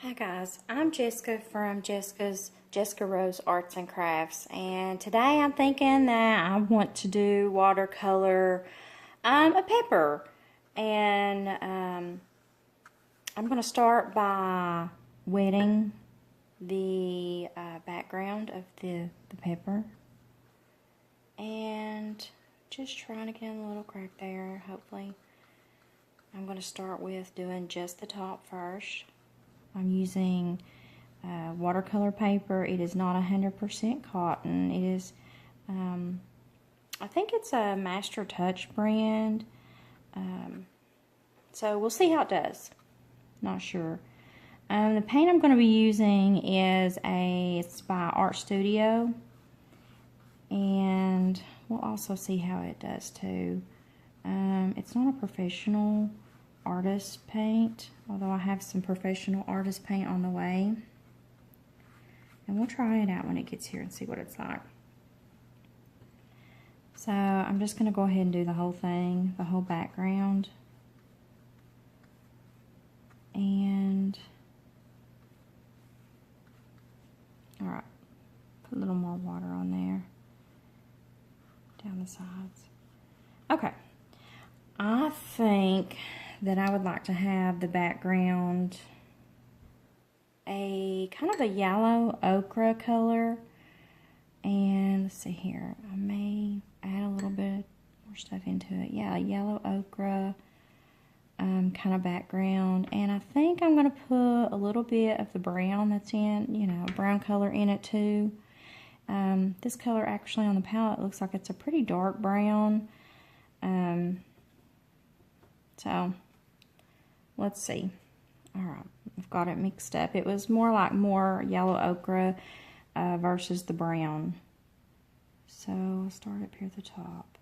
Hi guys, I'm Jessica from Jessica Rose Arts and Crafts, and today I'm thinking that I want to do watercolor a pepper, and I'm going to start by wetting the background of the pepper, and just trying to get in a little crack there. Hopefully I'm going to start with doing just the top first. I'm using watercolor paper. It is not 100% cotton. It is, I think it's a Master Touch brand. So we'll see how it does. Not sure. The paint I'm going to be using is it's by Art Studio. And we'll also see how it does too. It's not a professional artist paint, although I have some professional artist paint on the way, and we'll try it out when it gets here and see what it's like. So I'm just going to go ahead and do the whole thing, the whole background, and alright, put a little more water on there down the sides. Okay, I think that I would like to have the background a kind of a yellow ochre color, and let's see here, I may add a little bit more stuff into it. Yeah, a yellow ochre kind of background, and I think I'm going to put a little bit of the brown that's in, brown color in it too. This color actually on the palette looks like it's a pretty dark brown. So let's see. Alright, I've got it mixed up. It was more yellow ochre versus the brown. So I'll start up here at the top.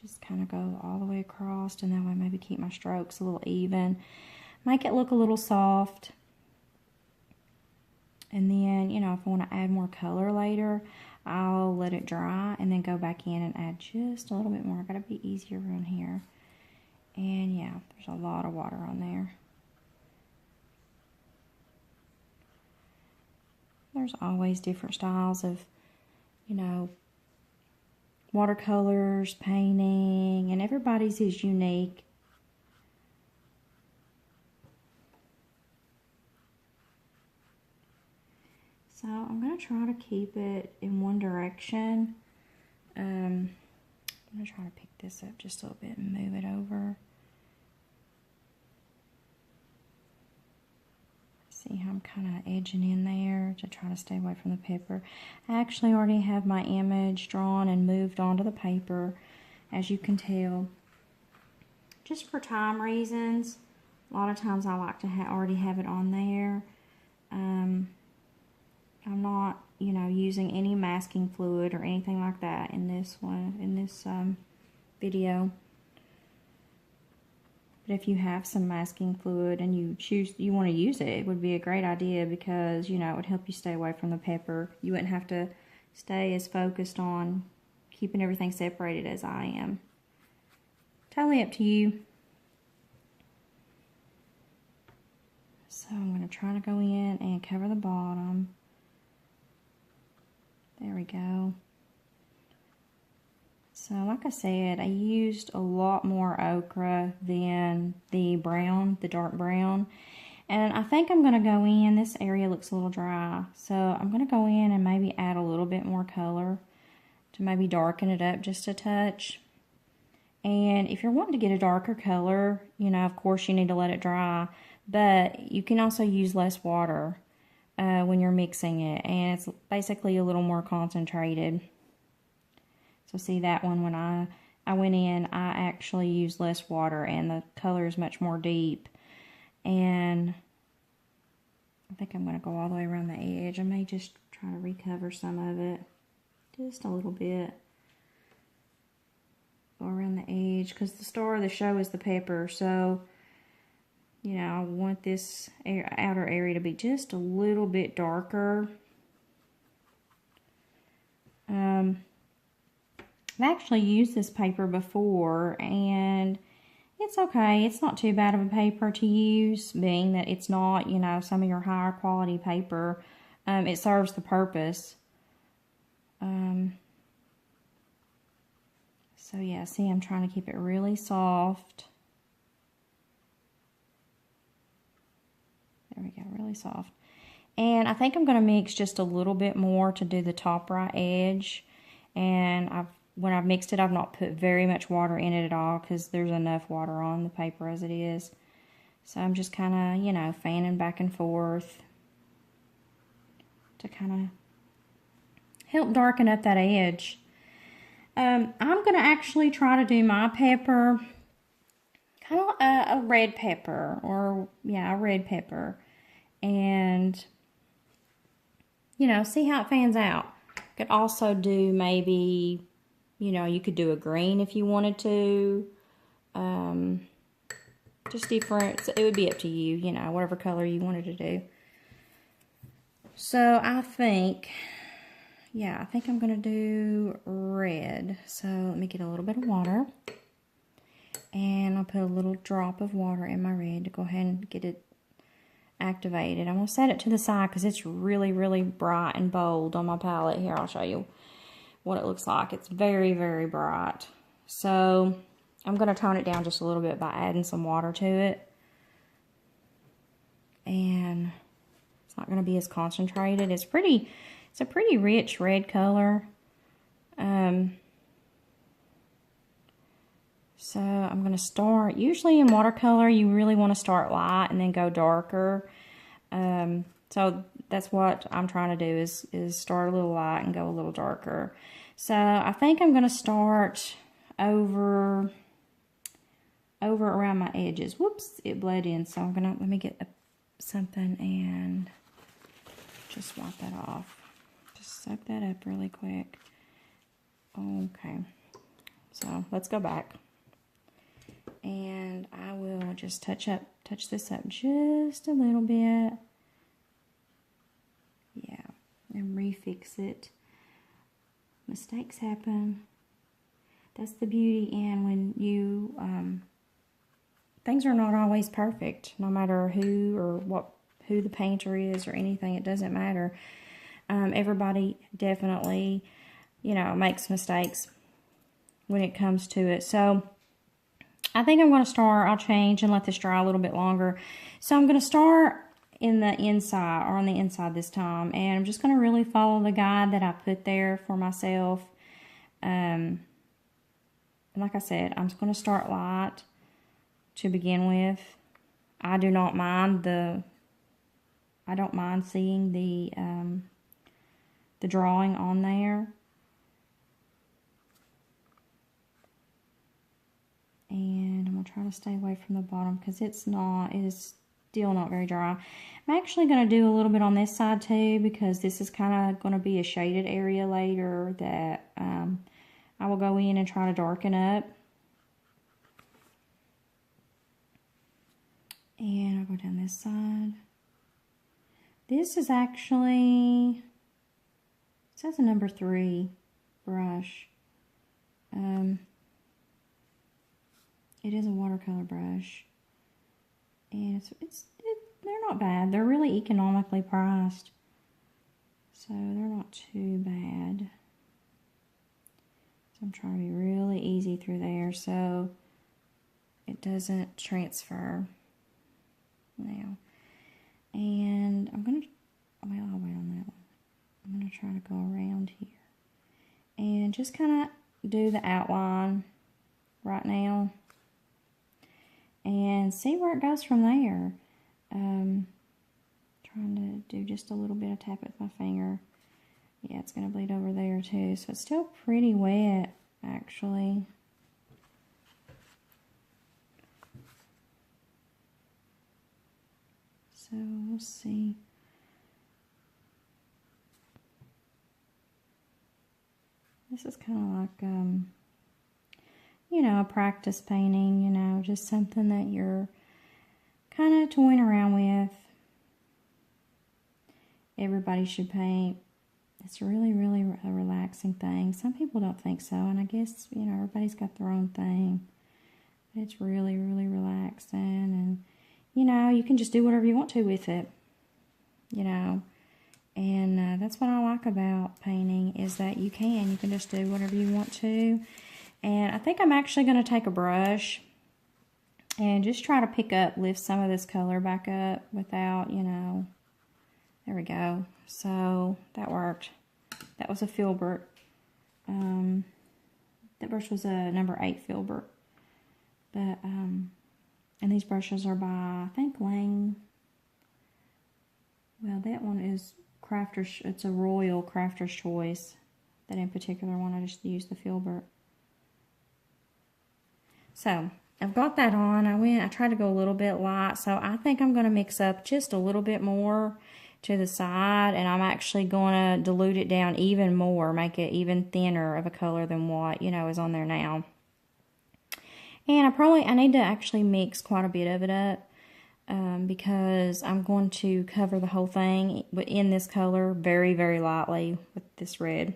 Just kind of go all the way across, and that way maybe keep my strokes a little even. Make it look a little soft. And then, if I want to add more color later, I'll let it dry and then go back in and add just a little bit more. I've got to be easier around here. And yeah, there's a lot of water on there. There's always different styles of, watercolors, painting, and everybody's is unique. So I'm going to try to keep it in one direction. I'm going to try to pick this up just a little bit and move it over. See how I'm kind of edging in there to try to stay away from the paper. I actually already have my image drawn and moved onto the paper, as you can tell. Just for time reasons, a lot of times I like to already have it on there. I'm not, using any masking fluid or anything like that in this video. But if you have some masking fluid and you want to use it, it would be a great idea, because, it would help you stay away from the pepper. You wouldn't have to stay as focused on keeping everything separated as I am. Totally up to you. So I'm going to try to go in and cover the bottom. There we go. So like I said, I used a lot more ochre than the brown, the dark brown. And I think I'm going to go in, this area looks a little dry, so I'm going to go in and maybe add a little bit more color to maybe darken it up just a touch. And if you're wanting to get a darker color, of course you need to let it dry, but you can also use less water when you're mixing it, and it's basically a little more concentrated. So see that one, when I went in, I actually used less water and the color is much more deep. And I think I'm going to go all the way around the edge. I may just try to recover some of it, just a little bit. Go around the edge, because the star of the show is the pepper. So, I want this outer area to be just a little bit darker. I've actually used this paper before, and it's okay. It's not too bad of a paper to use, being that it's not, you know, some of your higher quality paper. It serves the purpose. So yeah, see, I'm trying to keep it really soft. There we go, really soft. And I think I'm going to mix just a little bit more to do the top right edge. And when I've mixed it, I've not put very much water in it at all because there's enough water on the paper as it is. So I'm just kind of, you know, fanning back and forth to kind of help darken up that edge. I'm going to actually try to do my pepper kind of a red pepper, or yeah, a red pepper. And, you know, see how it fans out. Could also do maybe, you know, you could do a green if you wanted to. Just different. It would be up to you, you know, whatever color you wanted to do. So I think, yeah, I think I'm going to do red. So let me get a little bit of water. And I'll put a little drop of water in my red to go ahead and get it activated. I'm going to set it to the side because it's really, really bright and bold on my palette. Here, I'll show you what it looks like. It's very, very bright. So I'm going to tone it down just a little bit by adding some water to it. And it's not going to be as concentrated. It's a pretty rich red color. So I'm going to start, usually in watercolor, you really want to start light and then go darker. So that's what I'm trying to do is start a little light and go a little darker. So I think I'm going to start over around my edges. Whoops, it bled in. So I'm going to, let me get something and just wipe that off. Just soak that up really quick. Okay. So let's go back. And I will just touch this up just a little bit. Yeah, and refix it. Mistakes happen. That's the beauty in when you, things are not always perfect, no matter who the painter is or anything, it doesn't matter. Everybody definitely, you know, makes mistakes when it comes to it. So I think I'm going to start, I'll change and let this dry a little bit longer. So I'm going to start in the inside, or on the inside this time. And I'm just going to really follow the guide that I put there for myself. And like I said, I'm just going to start light to begin with. I don't mind seeing the drawing on there. And I'm going to try to stay away from the bottom because it is still not very dry. I'm actually going to do a little bit on this side too, because this is kind of going to be a shaded area later that I will go in and try to darken up. And I'll go down this side. This is actually, it says a number 3 brush. It is a watercolor brush, and they're not bad. They're really economically priced, so they're not too bad. So I'm trying to be really easy through there so it doesn't transfer now. And I'm gonna, well, I'll wait on that one. I'm gonna try to go around here and just kind of do the outline right now. And see where it goes from there. Trying to do just a little bit of tap with my finger. Yeah, it's going to bleed over there too. So it's still pretty wet, actually. So we'll see. This is kind of like, you know, a practice painting, you know, just something that you're kind of toying around with. Everybody should paint. It's really, really a relaxing thing. Some people don't think so, and I guess, you know, everybody's got their own thing. It's really, really relaxing, and, you know, you can just do whatever you want to with it, you know. And that's what I like about painting, is that you can just do whatever you want to. And I think I'm actually going to take a brush and just try to lift some of this color back up without, you know, there we go. So that worked. That was a filbert. That brush was a number 8 filbert. But, and these brushes are by, I think, Lang. Well, that one is Crafter's, it's a Royal Crafter's Choice. That in particular one, I just used the filbert. So, I've got that on. I tried to go a little bit light, so I think I'm going to mix up just a little bit more to the side, and I'm actually going to dilute it down even more, make it even thinner of a color than what, you know, is on there now. And I need to actually mix quite a bit of it up. Because I'm going to cover the whole thing in this color very, very lightly with this red.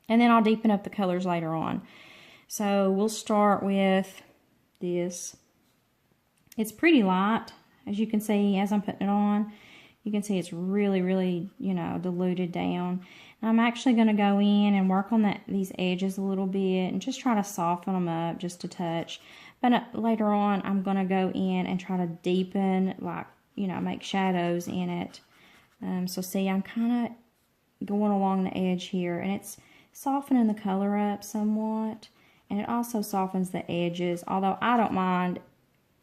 And then I'll deepen up the colors later on. So we'll start with this. It's pretty light, as you can see as I'm putting it on. You can see it's really, really, you know, diluted down. And I'm actually going to go in and work on these edges a little bit and just try to soften them up just a touch. But later on, I'm going to go in and try to deepen, like, you know, make shadows in it. So see, I'm kind of going along the edge here, and it's softening the color up somewhat. And it also softens the edges, although I don't mind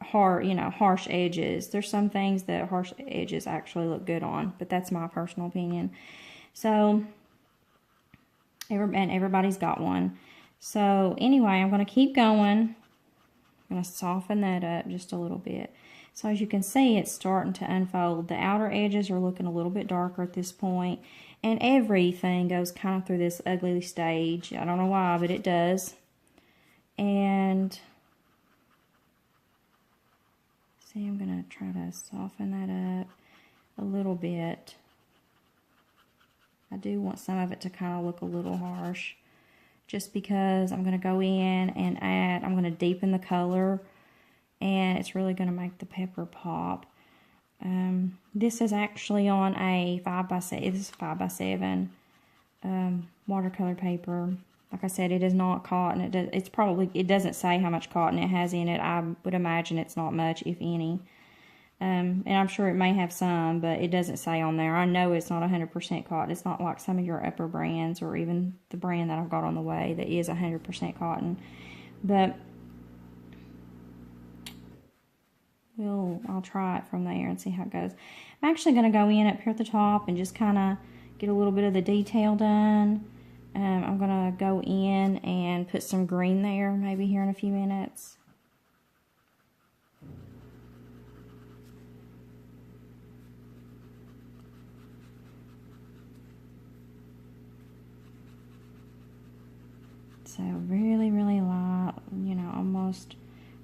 harsh edges. There's some things that harsh edges actually look good on, but that's my personal opinion. So, and everybody's got one. So anyway, I'm going to keep going. I'm going to soften that up just a little bit. So as you can see, it's starting to unfold. The outer edges are looking a little bit darker at this point. And everything goes kind of through this ugly stage. I don't know why, but it does. And see, I'm going to try to soften that up a little bit. I do want some of it to kind of look a little harsh, just because I'm going to go in and I'm going to deepen the color, and it's really going to make the pepper pop. This is actually on a 5x7, this is 5x7 watercolor paper. Like I said, it is not cotton. It doesn't say how much cotton it has in it. I would imagine it's not much, if any. And I'm sure it may have some, but it doesn't say on there. I know it's not 100% cotton. It's not like some of your upper brands, or even the brand that I've got on the way that is 100% cotton. But I'll try it from there and see how it goes. I'm actually going to go in up here at the top and just kind of get a little bit of the detail done. I'm going to go in and put some green there, maybe here in a few minutes. So really, really light, you know, almost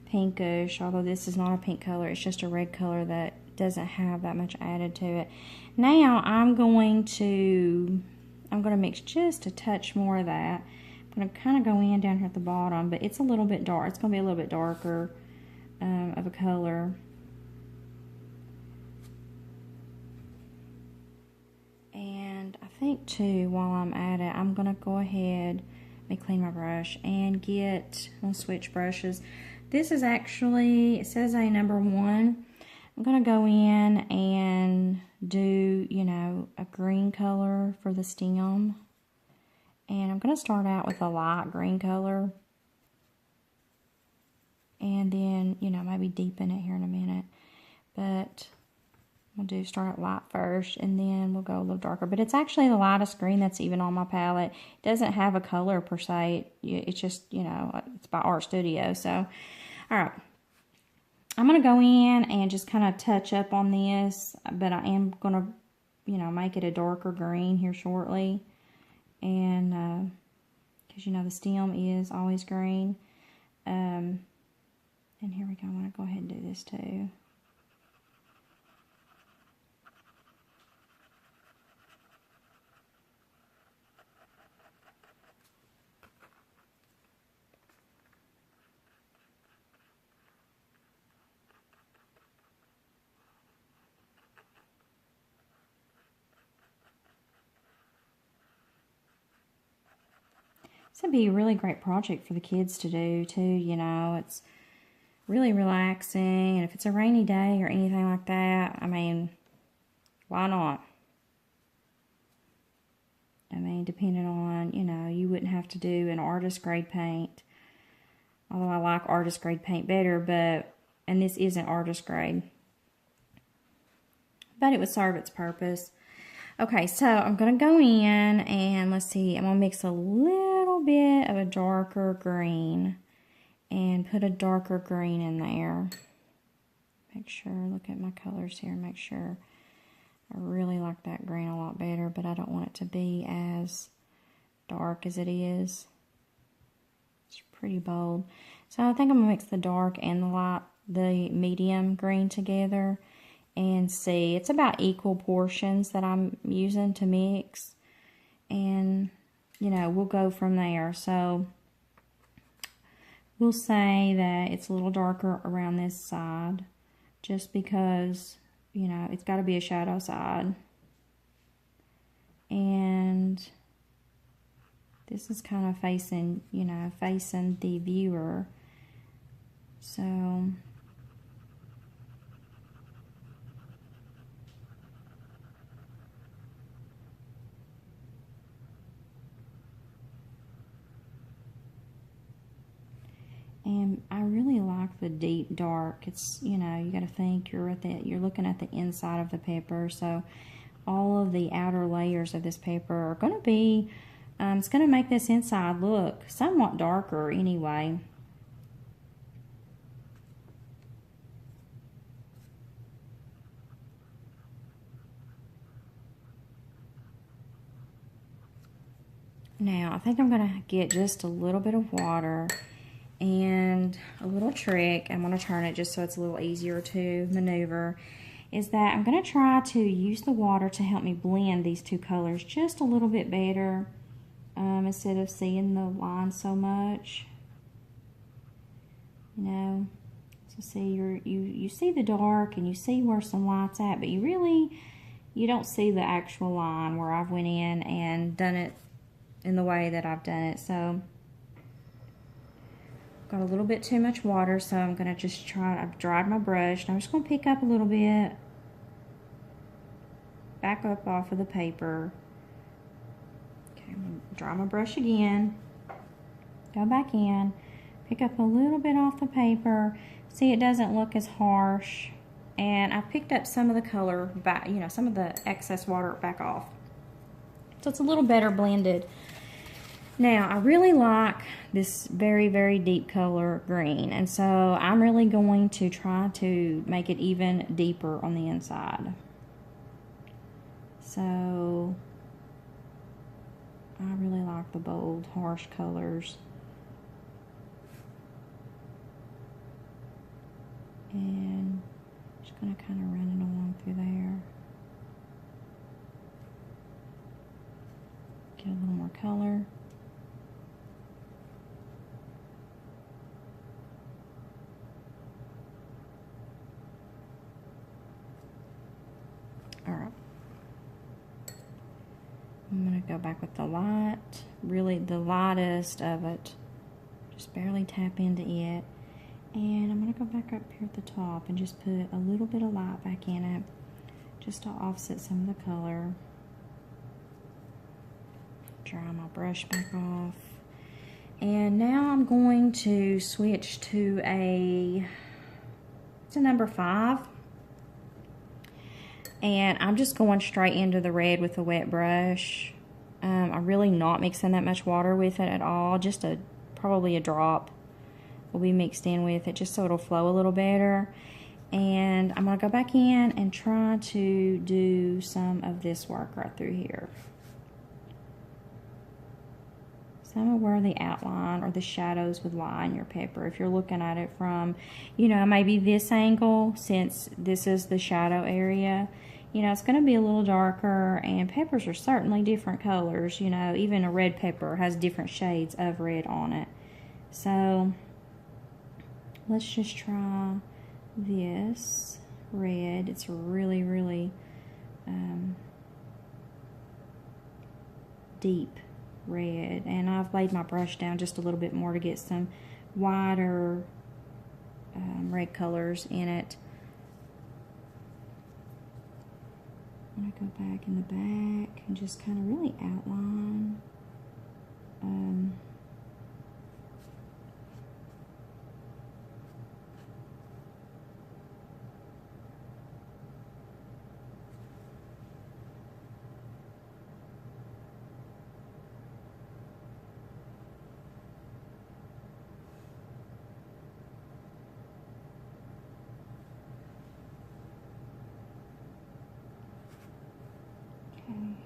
pinkish, although this is not a pink color, it's just a red color that doesn't have that much added to it. Now I'm going to mix just a touch more of that. I'm going to kind of go in down here at the bottom, but it's a little bit dark. It's going to be a little bit darker of a color. And I think too, while I'm at it, I'm going to go ahead, let me clean my brush and I'm going to switch brushes. This is actually, it says a number 1. I'm going to go in and do, you know, a green color for the stem. And I'm going to start out with a light green color. And then, you know, maybe deepen it here in a minute. But we'll start out light first, and then we'll go a little darker. But it's actually the lightest green that's even on my palette. It doesn't have a color per se. It's just, you know, it's by Art Studio. So, all right. I'm going to go in and just kind of touch up on this, but I am going to, you know, make it a darker green here shortly. And, because, you know, the stem is always green. And here we go. I'm going to go ahead and do this too. This would be a really great project for the kids to do too, you know. It's really relaxing, and if it's a rainy day or anything like that, I mean, why not? I mean, depending on, you know, you wouldn't have to do an artist grade paint. Although I like artist grade paint better, and this isn't artist grade. But it would serve its purpose. Okay, so I'm going to go in and let's see, I'm going to mix a little bit of a darker green and put a darker green in there. Make sure, look at my colors here, make sure. I really like that green a lot better, but I don't want it to be as dark as it is. It's pretty bold. So I think I'm going to mix the dark and the light, the medium green together. And see, it's about equal portions that I'm using to mix. And, you know, we'll go from there. So, we'll say that it's a little darker around this side. Just because, you know, it's got to be a shadow side. And this is kind of facing, you know, facing the viewer. So... And I really like the deep dark. It's, you know, you got to think you're looking at the inside of the paper. So all of the outer layers of this paper are going to be, it's going to make this inside look somewhat darker anyway. Now, I think I'm going to get just a little bit of water. And a little trick, I'm going to turn it just so it's a little easier to maneuver, is that I'm going to try to use the water to help me blend these two colors just a little bit better, instead of seeing the line so much. You know, so see, you see the dark and you see where some light's at, but you don't see the actual line where I've went in and done it in the way that I've done it. So got a little bit too much water, so I'm going to just try, I've dried my brush, and I'm just going to pick up a little bit, back up off of the paper. Okay, I'm going to dry my brush again, go back in, pick up a little bit off the paper. See, it doesn't look as harsh, and I've picked up some of the color back, you know, some of the excess water back off. So it's a little better blended. Now, I really like this very, very deep color green, and so I'm really going to try to make it even deeper on the inside. So, I really like the bold, harsh colors. And just going to kind of run it along through there. Get a little more color. Alright, I'm going to go back with the light, really the lightest of it, just barely tap into it, and I'm going to go back up here at the top and just put a little bit of light back in it, just to offset some of the color. Dry my brush back off, and now I'm going to switch to it's a number 5. And I'm just going straight into the red with a wet brush. I'm really not mixing that much water with it at all. Just probably a drop will be mixed in with it, just so it'll flow a little better. And I'm going to go back in and try to do some of this work right through here. Some of where the outline or the shadows would lie in your paper. If you're looking at it from, you know, maybe this angle, since this is the shadow area, you know, it's going to be a little darker, and peppers are certainly different colors. You know, even a red pepper has different shades of red on it. So, let's just try this red. It's really, really deep red. And I've laid my brush down just a little bit more to get some wider red colors in it. I'm going to go back in the back and just kind of really outline.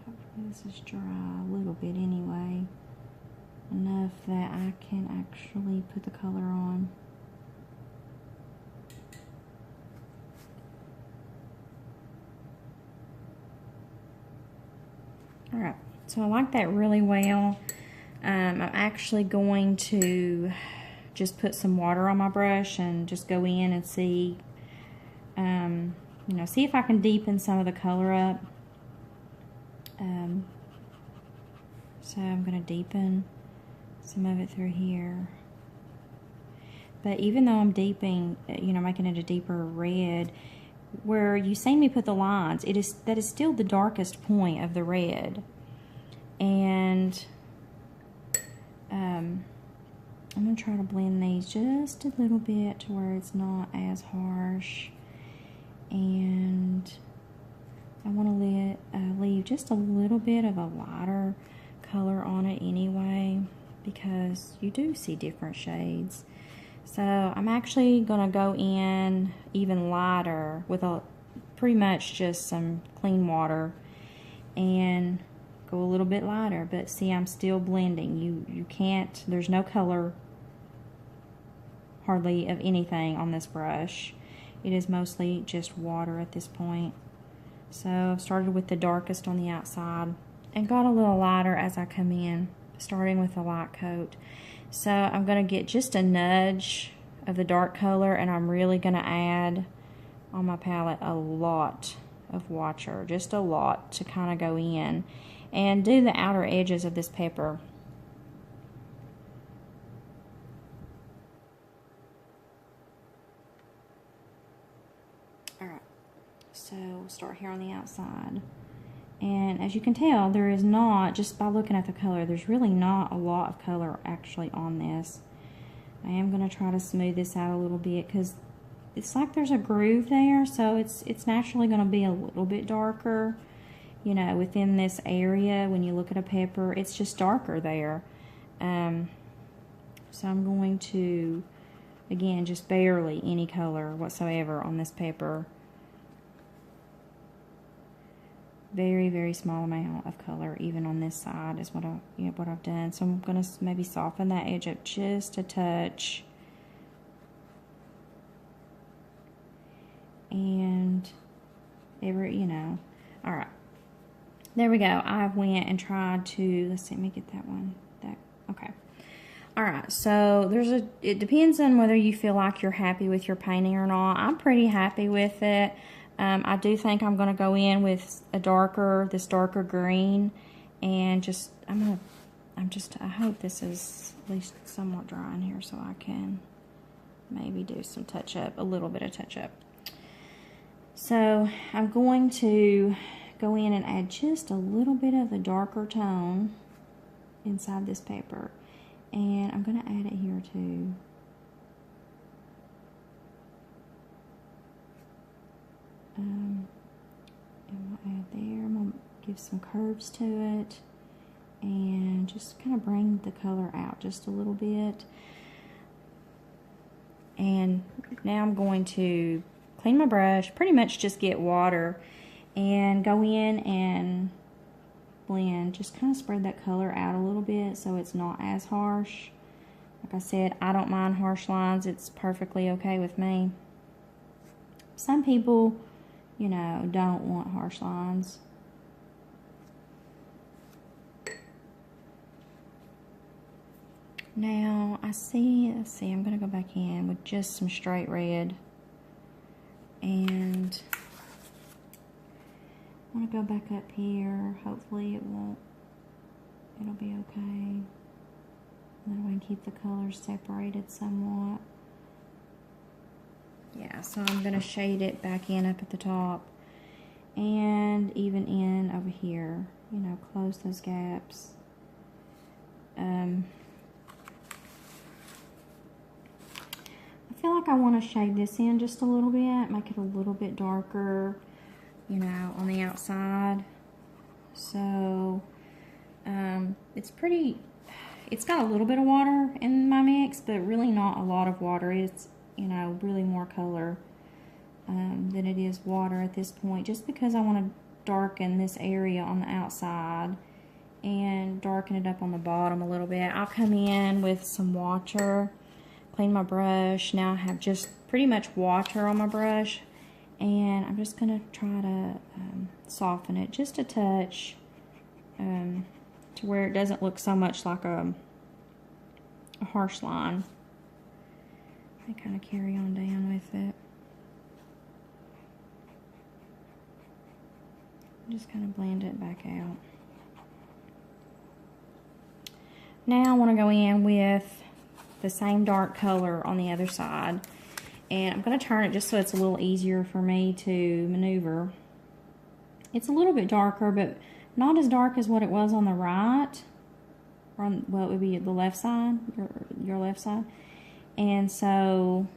Hopefully this is dry a little bit anyway, enough that I can actually put the color on. Alright, so I like that really well. I'm actually going to just put some water on my brush and just go in and see, you know, see if I can deepen some of the color up. So I'm going to deepen some of it through here. But even though I'm deepening, you know, making it a deeper red, where you see me put the lines, that is still the darkest point of the red. And I'm going to try to blend these just a little bit to where it's not as harsh. And I want to leave just a little bit of a lighter color on it anyway, because you do see different shades. So I'm actually going to go in even lighter with pretty much just some clean water and go a little bit lighter. But see, I'm still blending. You can't, there's no color hardly of anything on this brush. It is mostly just water at this point. So I've started with the darkest on the outside and got a little lighter as I come in, starting with a light coat. So I'm going to get just a nudge of the dark color, and I'm really going to add on my palette a lot of water, just a lot to kind of go in and do the outer edges of this pepper. Alright, so we'll start here on the outside. And as you can tell, there is not, just by looking at the color, there's really not a lot of color actually on this. I am going to try to smooth this out a little bit because it's like there's a groove there, so it's naturally going to be a little bit darker, you know, within this area. When you look at a pepper, it's just darker there. So I'm going to, again, just barely any color whatsoever on this pepper. Very, very small amount of color, even on this side, is what I've done. So I'm going to maybe soften that edge up just a touch. And you know, all right. There we go. I went and tried to, let's see, let me get that one. Okay. All right, so it depends on whether you feel like you're happy with your painting or not. I'm pretty happy with it. I do think I'm going to go in with this darker green, and just, I hope this is at least somewhat dry in here so I can maybe do some touch-up, a little bit of touch-up. So I'm going to go in and add just a little bit of the darker tone inside this paper, and I'm going to add it here too. And I'll add there. I'm going to give some curves to it and just kind of bring the color out just a little bit. And now I'm going to clean my brush, pretty much just get water and go in and blend. Just kind of spread that color out a little bit so it's not as harsh. Like I said, I don't mind harsh lines. It's perfectly okay with me. Some people, you know, don't want harsh lines. Now, let's see, I'm going to go back in with just some straight red. And I want to go back up here. Hopefully it won't it'll be okay. That way I can keep the colors separated somewhat. Yeah, so I'm going to shade it back in up at the top and even in over here, you know, close those gaps. I feel like I want to shade this in just a little bit, make it a little bit darker, you know, on the outside. So it's got a little bit of water in my mix, but really not a lot of water. It's, you know, really more color than it is water at this point, just because I want to darken this area on the outside and darken it up on the bottom a little bit. I'll come in with some water, clean my brush. Now I have just pretty much water on my brush, and I'm just going to try to soften it just a touch to where it doesn't look so much like a harsh line. I kind of carry on down with it. Just kind of blend it back out. Now I want to go in with the same dark color on the other side, and I'm going to turn it just so it's a little easier for me to maneuver. It's a little bit darker, but not as dark as what it was on the right, or on, well, it would be the left side, your left side. And so,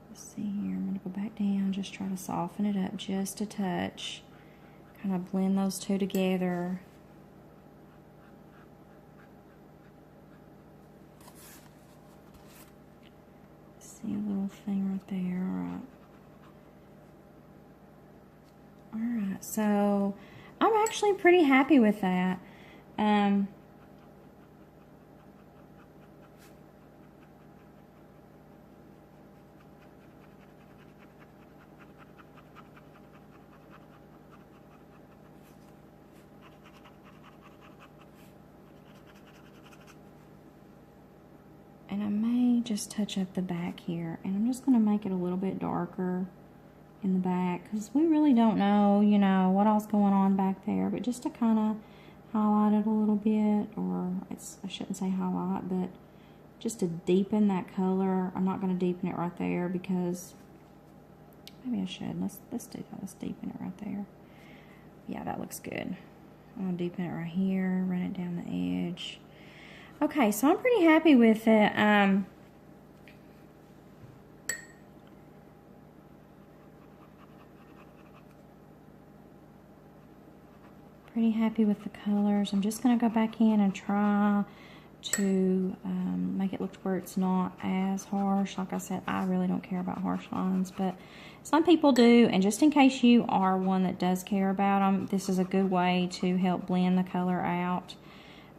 let's see here, I'm going to go back down, just try to soften it up just a touch, kind of blend those two together. See a little thing right there. Alright, so I'm actually pretty happy with that. And I may just touch up the back here, and I'm just going to make it a little bit darker in the back, because we really don't know, you know, what else going on back there, but just to kind of highlight it a little bit, or I shouldn't say highlight, but just to deepen that color. I'm not going to deepen it right there, because maybe I should. Let's do that. Let's deepen it right there. Yeah, that looks good. I'm going to deepen it right here, run it down the edge. Okay, so I'm pretty happy with it. Pretty happy with the colors. I'm just going to go back in and try to make it look where it's not as harsh. Like I said, I really don't care about harsh lines, but some people do, and just in case you are one that does care about them, this is a good way to help blend the color out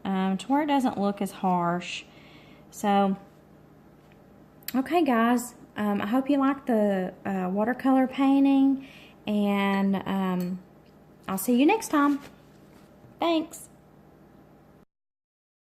to where it doesn't look as harsh. So, okay guys, I hope you like the watercolor painting, and I'll see you next time. Thanks.